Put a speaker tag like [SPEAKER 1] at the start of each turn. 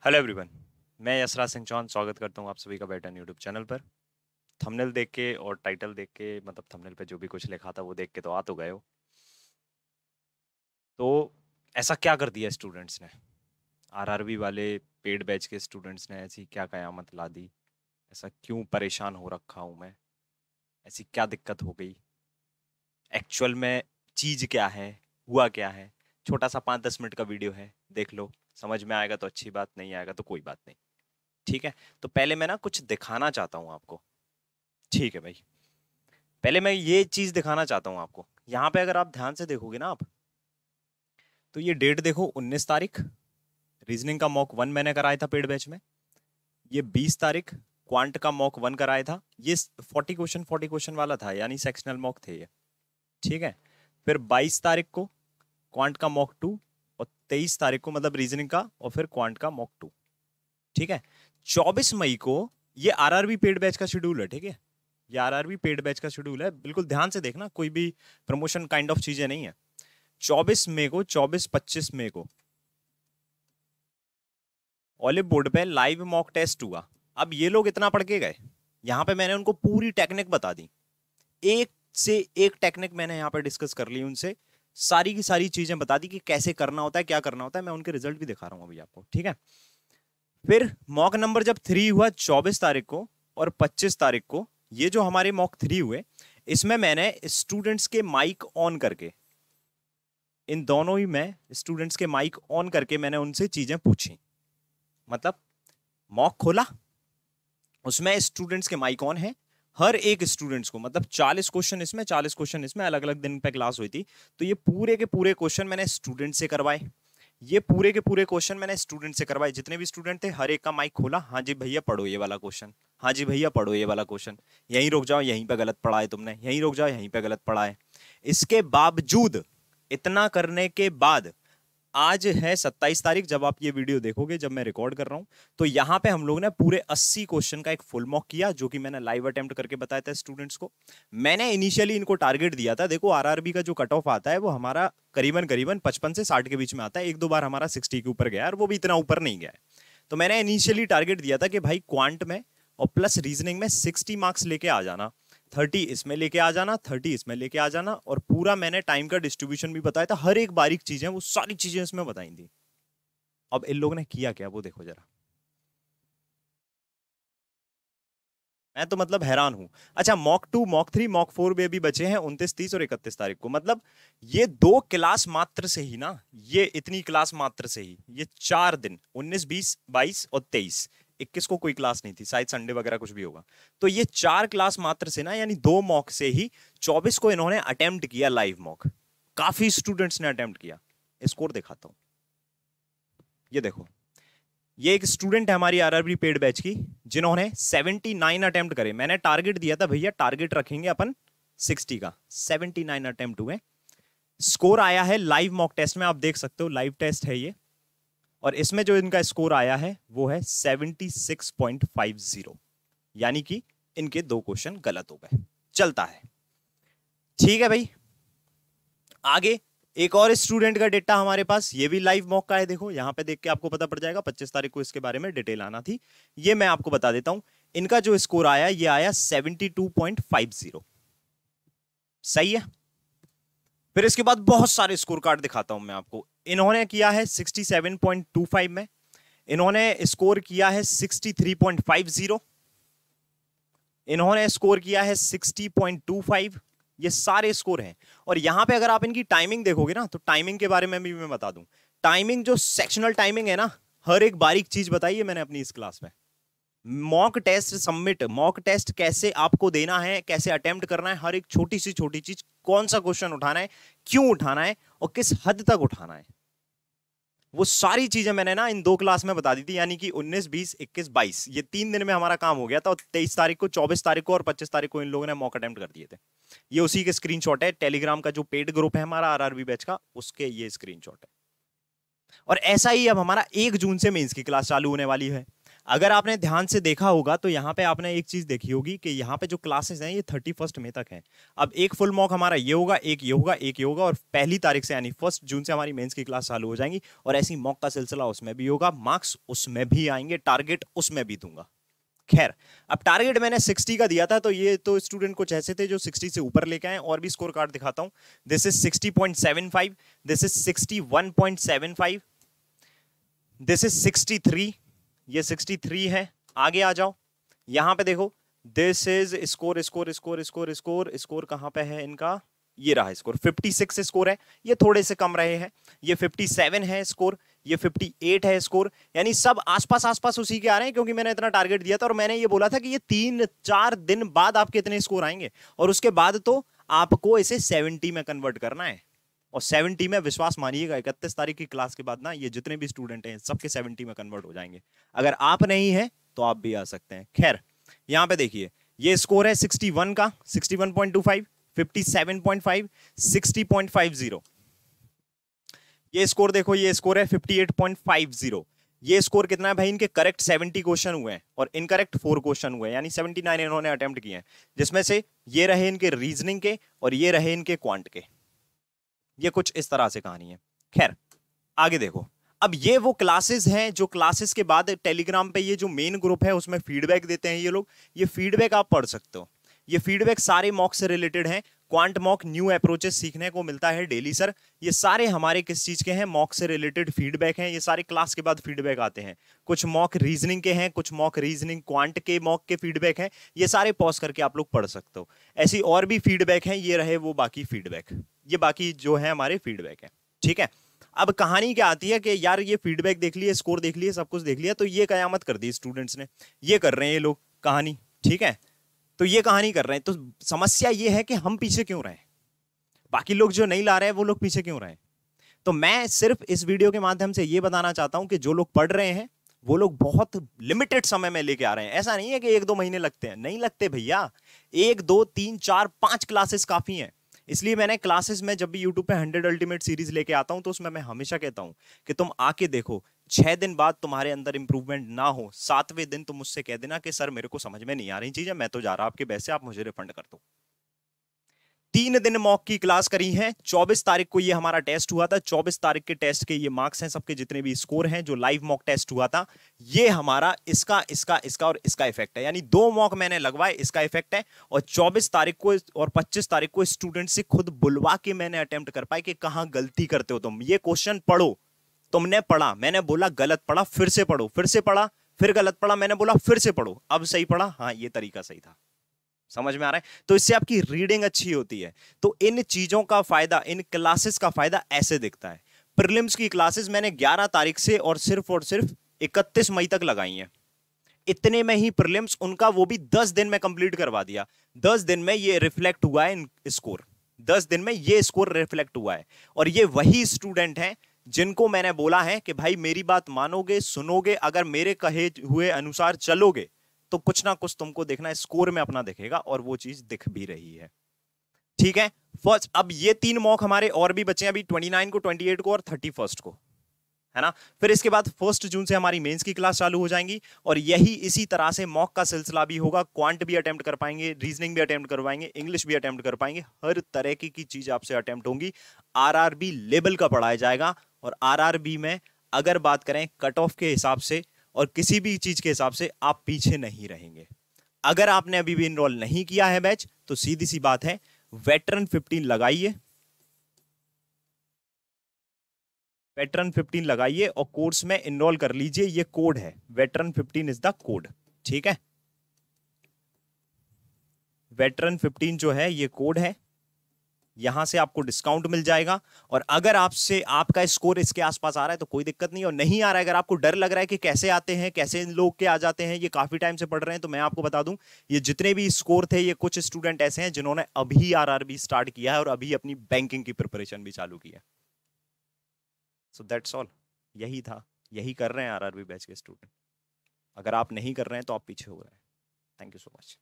[SPEAKER 1] Hello everyone. मैं यशराज सिंह चौहान स्वागत करता हूं आप सभी का बैटन यूट्यूब चैनल पर। थंबनेल देख के और टाइटल देख के मतलब थंबनेल पे जो भी कुछ लिखा था वो देख के तो आ तो गए हो। तो ऐसा क्या कर दिया स्टूडेंट्स ने, आरआरबी वाले पेड बैच के स्टूडेंट्स ने ऐसी क्या कयामत ला दी? ऐसा क्यों परेशान हो रखा हूं मैं? ऐसी क्या दिक्कत हो गई? एक्चुअल में चीज क्या है, हुआ क्या है? छोटा सा 5-10 मिनट का वीडियो है, देख लो। समझ में आएगा तो अच्छी बात, नहीं आएगा तो कोई बात नहीं। ठीक है, तो पहले मैं ना कुछ दिखाना चाहता हूँ आपको। ठीक है भाई, पहले मैं ये चीज दिखाना चाहता हूँ आपको। यहाँ पे अगर आप ध्यान से देखोगे ना आप, तो ये डेट देखो, 19 तारीख रीजनिंग का मॉक 1 मैंने कराया था पेड बैच में। ये 20 तारीख क्वांट का मॉक 1 कराया था। ये 40 क्वेश्चन वाला था, यानी सेक्शनल मॉक थे ये। ठीक है, फिर 22 तारीख को क्वांट का मॉक 2, और 23 तारीख को मतलब रीजनिंग का और फिर क्वांट का मॉक 2। ठीक है, 24 मई को ये आरआरबी पेड बैच का शेड्यूल है। ठीक है, ये आरआरबी पेड बैच का शेड्यूल है, बिल्कुल ध्यान से देखना, कोई भी प्रमोशन काइंड ऑफ चीजें नहीं है। 24 मई को, 24-25 मई को ऑलिव बोर्ड पे लाइव मॉक टेस्ट हुआ। अब ये लोग इतना पढ़ के गए, यहां पे मैंने उनको पूरी टेक्निक बता दी। एक से एक टेक्निक मैंने यहाँ पे डिस्कस कर ली उनसे, सारी की सारी चीजें बता दी कि कैसे करना होता है, क्या करना होता है। मैं उनके रिजल्ट भी दिखा रहा हूं अभी आपको। ठीक है, फिर मॉक नंबर जब 3 हुआ 24 तारीख को और 25 तारीख को, ये जो हमारे मॉक 3 हुए, इसमें मैंने स्टूडेंट्स के माइक ऑन करके, इन दोनों ही में स्टूडेंट्स के माइक ऑन करके मैंने उनसे चीजें पूछी। मतलब मॉक खोला, उसमें स्टूडेंट्स के माइक ऑन है, हर एक स्टूडेंट्स को, मतलब 40 क्वेश्चन इसमें 40 क्वेश्चन इसमें, अलग अलग दिन पे क्लास हुई थी। तो ये पूरे के पूरे क्वेश्चन मैंने स्टूडेंट से करवाए। ये पूरे के पूरे क्वेश्चन मैंने स्टूडेंट से करवाए, जितने भी स्टूडेंट थे हर एक का माइक खोला। हाँ जी भैया पढ़ो ये वाला क्वेश्चन, हाँ जी भैया पढ़ो ये वाला क्वेश्चन, यहीं रुक जाओ यहीं पे गलत पढ़ा है तुमने, यहीं रुक जाओ यहीं पे गलत पढ़ा है। इसके बावजूद, इतना करने के बाद, आज है 27 तारीख, जब आप ये वीडियो देखोगे, जब मैं रिकॉर्ड कर रहा हूं, तो यहां पे हम लोग ने पूरे 80 क्वेश्चन का एक फुल मॉक किया, जो कि मैंने लाइव अटेम्प्ट करके बताया था स्टूडेंट्स को। मैंने इनिशियली इनको टारगेट दिया था, देखो आरआरबी का जो कट ऑफ आता है वो हमारा करीबन करीबन 55 से 60 के बीच में आता है। एक दो बार हमारा 60 के ऊपर गया, और वो भी इतना ऊपर नहीं गया है। तो मैंने इनिशियली टारगेट दिया था कि भाई क्वांट में और प्लस रीजनिंग में 60 मार्क्स लेके आ जाना, 30 इसमें लेके आ जाना, 30 इसमें लेके आ जाना। और पूरा मैंने टाइम का डिस्ट्रीब्यूशन भी बताया था, हर एक बारीक चीजें, वो सारी चीजें इसमें बताई थी। अब इन लोगों ने किया क्या वो देखो जरा, मैं तो मतलब हैरान हूं। अच्छा, मॉक 2, मॉक 3, मॉक 4 में भी बचे हैं 29, 30 और 31 तारीख को। मतलब ये 2 क्लास मात्र से ही ना, ये इतनी क्लास मात्र से ही, ये 4 दिन, 19, 20, 22 और 23, 21 को कोई क्लास नहीं थी, शायद संडे वगैरह कुछ भी होगा। तो ये 4 क्लास मात्र से ना, यानी 2 मॉक से ही 24 को इन्होंने अटेम्प्ट किया लाइव मॉक। काफी स्टूडेंट्स ने अटेम्प्ट किया। स्कोर दिखाता हूं, ये देखो। ये एक स्टूडेंट है हमारी आरआरबी पेड बैच की, जिन्होंने 79 अटेम्प्ट करे। मैंने टारगेट दिया था भैया, टारगेट रखेंगे अपन 60 का। 79 अटेम्प्ट हुए, स्कोर आया है लाइव मॉक टेस्ट में, आप देख सकते हो लाइव टेस्ट है ये। और इसमें जो इनका स्कोर आया है वो है 76.50, यानी कि इनके 2 क्वेश्चन गलत हो गए। चलता है, ठीक है भाई। आगे एक और स्टूडेंट का डेटा हमारे पास, ये भी लाइव मॉक का है। देखो यहां पे देख के आपको पता पड़ जाएगा, 25 तारीख को इसके बारे में डिटेल आना थी, ये मैं आपको बता देता हूं। इनका जो स्कोर आया, ये आया 72.50, सही है। फिर इसके बाद बहुत सारे स्कोर कार्ड दिखाता हूं मैं आपको। इन्होंने किया है 67.25 में, इन्होंने स्कोर किया है 63.50, इन्होंने स्कोर किया है 60.25। ये सारे स्कोर हैं। और यहां पे अगर आप इनकी टाइमिंग देखोगे ना, तो टाइमिंग के बारे में भी मैं बता दूं। टाइमिंग जो सेक्शनल टाइमिंग है ना, हर एक बारीक चीज बताई है मैंने अपनी इस क्लास में। Mock test submit, mock test कैसे आपको देना है, कैसे अटेम्प्ट करना है, हर एक छोटी सी छोटी चीज, कौन सा क्वेश्चन उठाना है, क्यों उठाना है और किस हद तक उठाना है, वो सारी चीजें मैंने ना इन 2 क्लास में बता दी थी। यानी कि 19, 20, 21, 22, ये 3 दिन में हमारा काम हो गया था। और 23 तारीख को, 24 तारीख को और 25 तारीख को इन लोगों ने मॉक अटेम्प्ट कर दिए थे। ये उसी के स्क्रीनशॉट है, टेलीग्राम का जो पेड ग्रुप है हमारा आरआरबी बैच का, उसके ये स्क्रीनशॉट है। और ऐसा ही अब हमारा 1 जून से मेंस की क्लास चालू होने वाली है। अगर आपने ध्यान से देखा होगा तो यहाँ पे आपने एक चीज देखी होगी कि यहाँ पे जो क्लासेस हैं ये 31 मई तक हैं। अब एक फुल मॉक हमारा ये होगा, एक ये होगा, एक ये होगा, और 1 तारीख से यानी 1 जून से हमारी मेंस की क्लास चालू हो जाएंगी, और ऐसी मॉक का सिलसिला उसमें भी होगा, मार्क्स उसमें भी आएंगे, टारगेट उसमें भी दूंगा। खैर, अब टारगेट मैंने 60 का दिया था, तो ये तो स्टूडेंट कुछ ऐसे थे जो 60 से ऊपर लेके आए। और भी स्कोर कार्ड दिखाता हूं। This is 60.75, this is 61.75, this is 63, ये 63 है। आगे आ जाओ, यहां पे देखो, this is score score score score score score कहां पे है इनका, ये रहा स्कोर, 56 स्कोर है, ये थोड़े से कम रहे हैं। ये 57 है स्कोर, ये 58 है स्कोर, यानी सब आसपास आसपास उसी के आ रहे हैं, क्योंकि मैंने इतना टारगेट दिया था और मैंने ये बोला था कि ये 3-4 दिन बाद आपके इतने स्कोर आएंगे, और उसके बाद तो आपको इसे 70 में कन्वर्ट करना है। और 70 में विश्वास मानिएगा 31 तारीख की क्लास के बाद ना ये जितने भी स्टूडेंट हैं सबके 70 में कन्वर्ट हो जाएंगे। अगर आप नहीं है तो आप भी आ सकते हैं। खैर, यहां पे देखिए, ये स्कोर है 61 का, 61.25, 57.5, 60.50। ये स्कोर देखो, ये स्कोर है 58.50। ये स्कोर कितना है भाई? इनके करेक्ट 70 क्वेश्चन हुए हैं और इनकरेक्ट 4 क्वेश्चन हुए हैं, यानी 79 इन्होंने अटेम्प्ट किए हैं, जिसमें से ये रहे इनके रीजनिंग के और ये रहे इनके क्वांट के। ये कुछ इस तरह से कहानी है। खैर, आगे देखो, अब ये वो क्लासेस हैं जो क्लासेस के बाद टेलीग्राम पे ये जो मेन ग्रुप है उसमें फीडबैक देते हैं ये लोग। ये फीडबैक आप पढ़ सकते हो। ये फीडबैक सारे मॉक से रिलेटेड हैं। क्वांट मॉक न्यू अप्रोचेस सीखने को मिलता है डेली सर, ये सारे हमारे किस चीज के हैं? मॉक से रिलेटेड फीडबैक हैं। ये सारे क्लास के बाद फीडबैक आते हैं। कुछ मॉक रीजनिंग के हैं, कुछ मॉक रीजनिंग क्वांट के मॉक के फीडबैक हैं। ये सारे पॉज करके आप लोग पढ़ सकते हो। ऐसी और भी फीडबैक हैं, ये रहे वो बाकी फीडबैक, ये बाकी जो है हमारे फीडबैक है। ठीक है, अब कहानी क्या आती है कि यार ये फीडबैक देख लिए, स्कोर देख लिए, सब कुछ देख लिया, तो ये कयामत कर दी स्टूडेंट्स ने, ये कर रहे हैं ये लोग कहानी। ठीक है, तो ये कहानी कर रहे हैं, तो समस्या ये है कि हम पीछे क्यों रहे? बाकी लोग जो नहीं ला रहे हैं वो लोग पीछे क्यों रहे? तो मैं सिर्फ इस वीडियो के माध्यम से ये बताना चाहता हूं कि जो लोग पढ़ रहे हैं वो लोग बहुत लिमिटेड समय में लेके आ रहे हैं। ऐसा नहीं है कि 1-2 महीने लगते हैं, नहीं लगते भैया। 1, 2, 3, 4, 5 क्लासेस काफी हैं। इसलिए मैंने क्लासेस में जब भी यूट्यूब पे 100 अल्टीमेट सीरीज लेके आता हूं तो उसमें मैं हमेशा कहता हूं कि तुम आके देखो, 6 दिन बाद तुम्हारे अंदर इंप्रूवमेंट ना हो, 7वें दिन तुम मुझसे कह देना कि सर मेरे को समझ में नहीं आ रही चीजें, मैं तो जा रहा आपके पैसे, आप मुझे रिफंड कर दो। 3 दिन मॉक की क्लास करी है। 24 तारीख को ये हमारा टेस्ट हुआ था। 24 तारीख के टेस्ट के ये मार्क्स हैं, सबके जितने भी स्कोर हैं, जो लाइव मॉक टेस्ट हुआ था। ये हमारा इसका इसका इसका और इसका इफेक्ट है, यानी 2 मॉक मैंने लगवाए, इसका इफेक्ट है। और 24 तारीख को और 25 तारीख को स्टूडेंट से खुद बुलवा के मैंने अटेम्प्ट कर पाए कि कहां गलती करते हो तुम, ये क्वेश्चन पढ़ो। तुमने पढ़ा, मैंने बोला गलत पढ़ा, फिर से पढ़ो, फिर से पढ़ा, फिर गलत पढ़ा, मैंने बोला फिर से पढ़ो, अब सही पढ़ा, हाँ ये तरीका सही था। समझ में आ रहा है? तो इससे आपकी रीडिंग अच्छी होती है। तो इन चीजों का फायदा, इन क्लासेस का फायदा ऐसे दिखता है। प्रीलिम्स की क्लासेस मैंने 11 तारीख से और सिर्फ 31 मई तक लगाई हैं। इतने में ही प्रीलिम्स उनका वो भी 10 दिन में कंप्लीट करवा दिया। 10 दिन में ये रिफ्लेक्ट हुआ है इन स्कोर, 10 दिन में ये स्कोर रिफ्लेक्ट हुआ है। और ये वही स्टूडेंट हैं जिनको मैंने बोला है कि भाई मेरी बात मानोगे, सुनोगे, अगर मेरे कहे हुए अनुसार चलोगे तो कुछ ना कुछ तुमको देखना है, स्कोर में अपना दिखेगा, और वो चीज दिख भी रही है। ठीक है, फर्स्ट, अब ये 3 मॉक हमारे और भी बचे हैं अभी, 29 को, 28 को और 31 को, है ना। फिर इसके बाद 1 जून से हमारी मेंस की क्लास चालू हो जाएंगी, और यही इसी तरह से मॉक का सिलसिला भी होगा। क्वांट भी अटेम्प्ट कर पाएंगे, रीजनिंग भी अटेम्प्ट कर पाएंगे, इंग्लिश भी अटेम्प्ट कर पाएंगे, हर तरह की चीज आपसे अटेम्प्ट होंगी। आरआरबी लेवल का पढ़ाया जाएगा, और आरआरबी में अगर बात करें कट ऑफ के हिसाब से और किसी भी चीज के हिसाब से, आप पीछे नहीं रहेंगे। अगर आपने अभी भी इनरोल नहीं किया है बैच, तो सीधी सी बात है, वेटरन 15 लगाइए, वेटरन 15 लगाइए और कोर्स में इनरोल कर लीजिए। ये कोड है, वेटरन 15 इज द कोड। ठीक है, वेटरन 15 जो है ये कोड है, यहां से आपको डिस्काउंट मिल जाएगा। और अगर आपसे आपका स्कोर इसके आसपास आ रहा है तो कोई दिक्कत नहीं, और नहीं आ रहा है, अगर आपको डर लग रहा है कि कैसे आते हैं, कैसे लोग के आ जाते हैं, ये काफी टाइम से पढ़ रहे हैं, तो मैं आपको बता दूं, ये जितने भी स्कोर थे, ये कुछ स्टूडेंट ऐसे हैं जिन्होंने अभी आरआरबी स्टार्ट किया है और अभी अपनी बैंकिंग की प्रिपरेशन भी चालू की है। सो दैट्स ऑल, यही था, यही कर रहे हैं आरआरबी बैच के स्टूडेंट। अगर आप नहीं कर रहे हैं तो आप पीछे हो रहे हैं। Thank you so much.